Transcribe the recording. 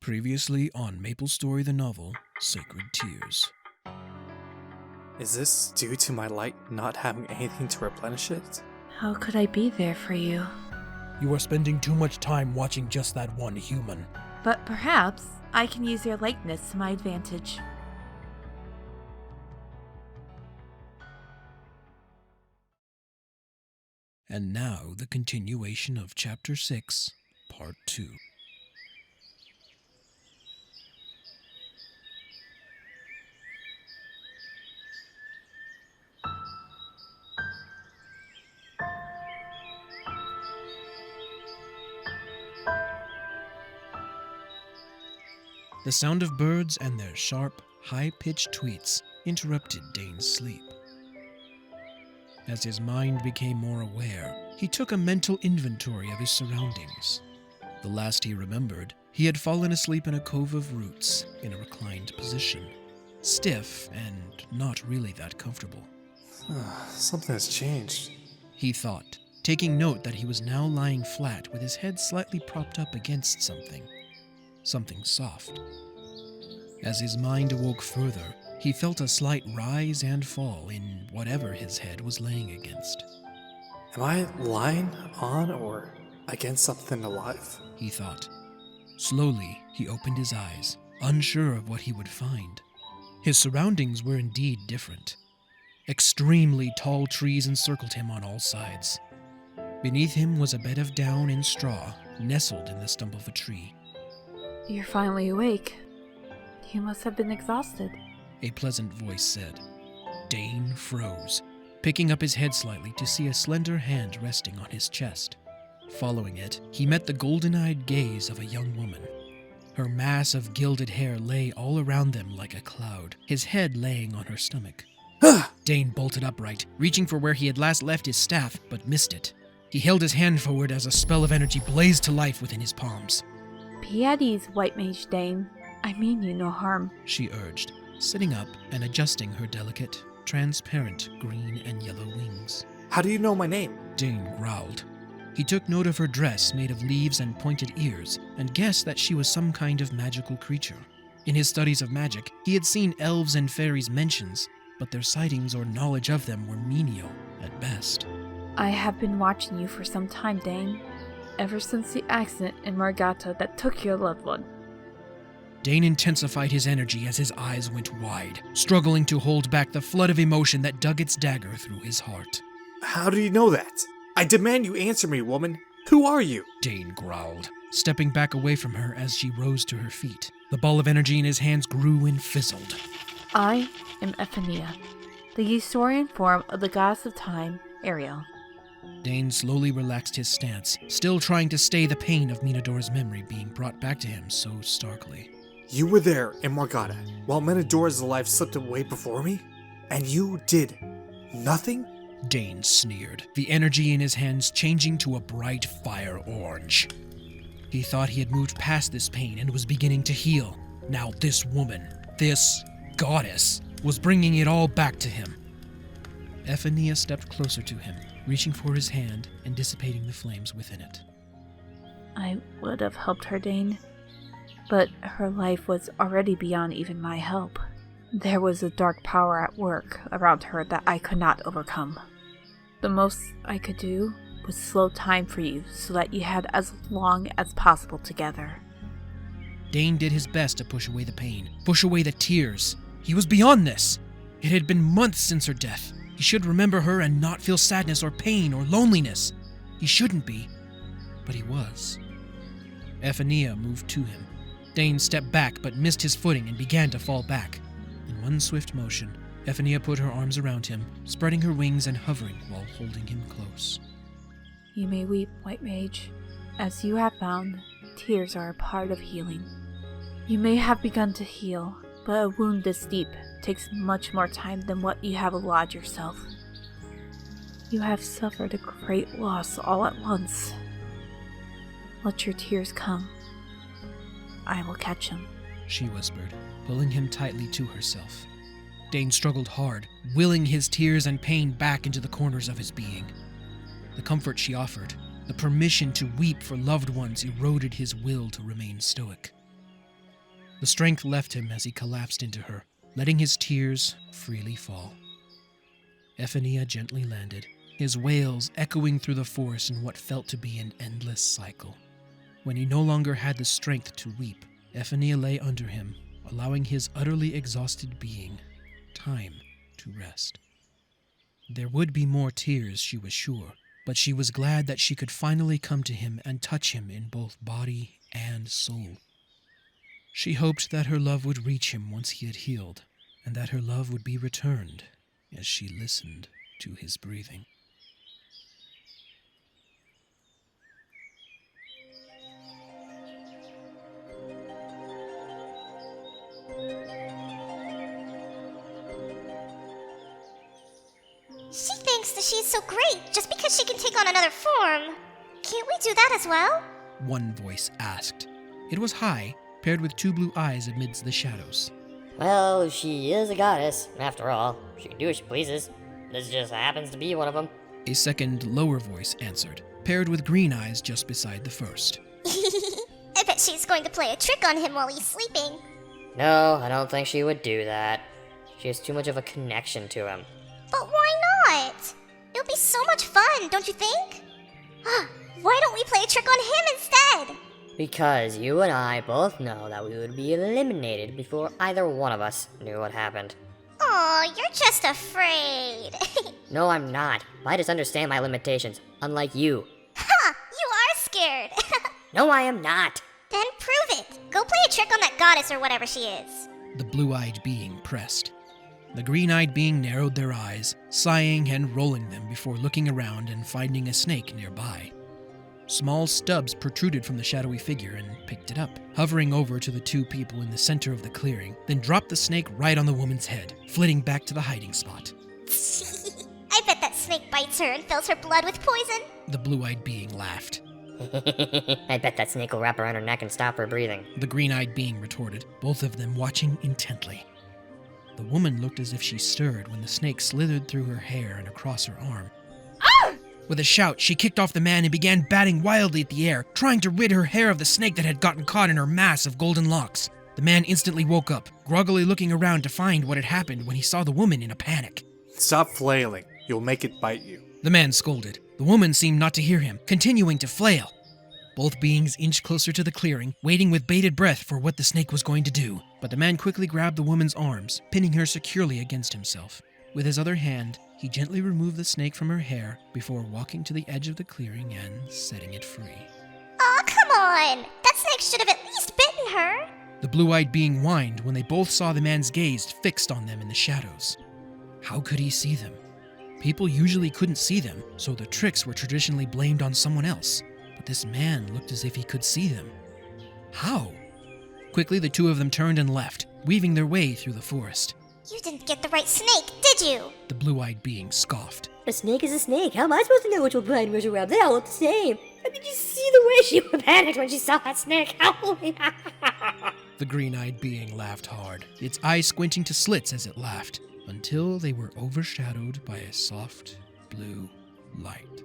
Previously on Maplstory the novel, Sacred Tears. Is this due to my light not having anything to replenish it? How could I be there for you? You are spending too much time watching just that one human. But perhaps I can use your likeness to my advantage. And now the continuation of Chapter 6, Part 2. The sound of birds and their sharp, high-pitched tweets interrupted Dane's sleep. As his mind became more aware, he took a mental inventory of his surroundings. The last he remembered, he had fallen asleep in a cove of roots in a reclined position, stiff and not really that comfortable. Something has changed. He thought, taking note that he was now lying flat with his head slightly propped up against something soft. As his mind awoke further, he felt a slight rise and fall in whatever his head was laying against. Am I lying on or against something alive? He thought. Slowly, he opened his eyes, unsure of what he would find. His surroundings were indeed different. Extremely tall trees encircled him on all sides. Beneath him was a bed of down and straw, nestled in the stump of a tree. You're finally awake. You must have been exhausted. A pleasant voice said. Dane froze, picking up his head slightly to see a slender hand resting on his chest. Following it, he met the golden-eyed gaze of a young woman. Her mass of gilded hair lay all around them like a cloud, his head laying on her stomach. Dane bolted upright, reaching for where he had last left his staff, but missed it. He held his hand forward as a spell of energy blazed to life within his palms. Be at ease, White Mage Dane. I mean you no harm, she urged, sitting up and adjusting her delicate, transparent green and yellow wings. How do you know my name? Dane growled. He took note of her dress made of leaves and pointed ears, and guessed that she was some kind of magical creature. In his studies of magic, he had seen elves and fairies mentions, but their sightings or knowledge of them were menial at best. I have been watching you for some time, Dane. Ever since the accident in Margata that took your loved one. Dane intensified his energy as his eyes went wide, struggling to hold back the flood of emotion that dug its dagger through his heart. How do you know that? I demand you answer me, woman. Who are you? Dane growled, stepping back away from her as she rose to her feet. The ball of energy in his hands grew and fizzled. I am Ephenia, the Eusaurian form of the goddess of time, Ariel. Dane slowly relaxed his stance, still trying to stay the pain of Minador's memory being brought back to him so starkly. You were there in Margata, while Minador's life slipped away before me? And you did nothing? Dane sneered, the energy in his hands changing to a bright fire orange. He thought he had moved past this pain and was beginning to heal. Now this woman, this goddess, was bringing it all back to him. Ephenia stepped closer to him, reaching for his hand and dissipating the flames within it. I would have helped her, Dane, but her life was already beyond even my help. There was a dark power at work around her that I could not overcome. The most I could do was slow time for you so that you had as long as possible together. Dane did his best to push away the pain, push away the tears. He was beyond this. It had been months since her death. He should remember her and not feel sadness or pain or loneliness. He shouldn't be, but he was. Ephenia moved to him. Dane stepped back but missed his footing and began to fall back. In one swift motion, Ephenia put her arms around him, spreading her wings and hovering while holding him close. You may weep, White Mage. As you have found, tears are a part of healing. You may have begun to heal, but a wound this deep takes much more time than what you have allowed yourself. You have suffered a great loss all at once. Let your tears come. I will catch them, she whispered, pulling him tightly to herself. Dane struggled hard, willing his tears and pain back into the corners of his being. The comfort she offered, the permission to weep for loved ones eroded his will to remain stoic. The strength left him as he collapsed into her, letting his tears freely fall. Ephenia gently landed, his wails echoing through the forest in what felt to be an endless cycle. When he no longer had the strength to weep, Ephenia lay under him, allowing his utterly exhausted being time to rest. There would be more tears, she was sure, but she was glad that she could finally come to him and touch him in both body and soul. She hoped that her love would reach him once he had healed, and that her love would be returned as she listened to his breathing. She thinks that she's so great just because she can take on another form. Can't we do that as well? One voice asked. It was high, paired with two blue eyes amidst the shadows. Well, she is a goddess, after all. She can do what she pleases. This just happens to be one of them. A second, lower voice answered, paired with green eyes just beside the first. I bet she's going to play a trick on him while he's sleeping. No, I don't think she would do that. She has too much of a connection to him. But why not? It'll be so much fun, don't you think? Why don't we play a trick on him instead? Because you and I both know that we would be eliminated before either one of us knew what happened. Aw, you're just afraid. No, I'm not. I just understand my limitations, unlike you. Ha! You are scared. No, I am not. Then prove it. Go play a trick on that goddess or whatever she is. The blue-eyed being pressed. The green-eyed being narrowed their eyes, sighing and rolling them before looking around and finding a snake nearby. Small stubs protruded from the shadowy figure and picked it up, hovering over to the two people in the center of the clearing, then dropped the snake right on the woman's head, flitting back to the hiding spot. I bet that snake bites her and fills her blood with poison. The blue-eyed being laughed. I bet that snake will wrap around her neck and stop her breathing. The green-eyed being retorted, both of them watching intently. The woman looked as if she stirred when the snake slithered through her hair and across her arm. With a shout, she kicked off the man and began batting wildly at the air, trying to rid her hair of the snake that had gotten caught in her mass of golden locks. The man instantly woke up, groggily looking around to find what had happened when he saw the woman in a panic. Stop flailing. You'll make it bite you. The man scolded. The woman seemed not to hear him, continuing to flail. Both beings inched closer to the clearing, waiting with bated breath for what the snake was going to do. But the man quickly grabbed the woman's arms, pinning her securely against himself. With his other hand, he gently removed the snake from her hair before walking to the edge of the clearing and setting it free. Aw, come on! That snake should have at least bitten her! The blue-eyed being whined when they both saw the man's gaze fixed on them in the shadows. How could he see them? People usually couldn't see them, so the tricks were traditionally blamed on someone else. But this man looked as if he could see them. How? Quickly, the two of them turned and left, weaving their way through the forest. You didn't get the right snake, did you? The blue-eyed being scoffed. A snake is a snake. How am I supposed to know which will blind and which will rub? They all look the same. I mean, you see the way she panicked when she saw that snake. The green-eyed being laughed hard, its eyes squinting to slits as it laughed, until they were overshadowed by a soft blue light.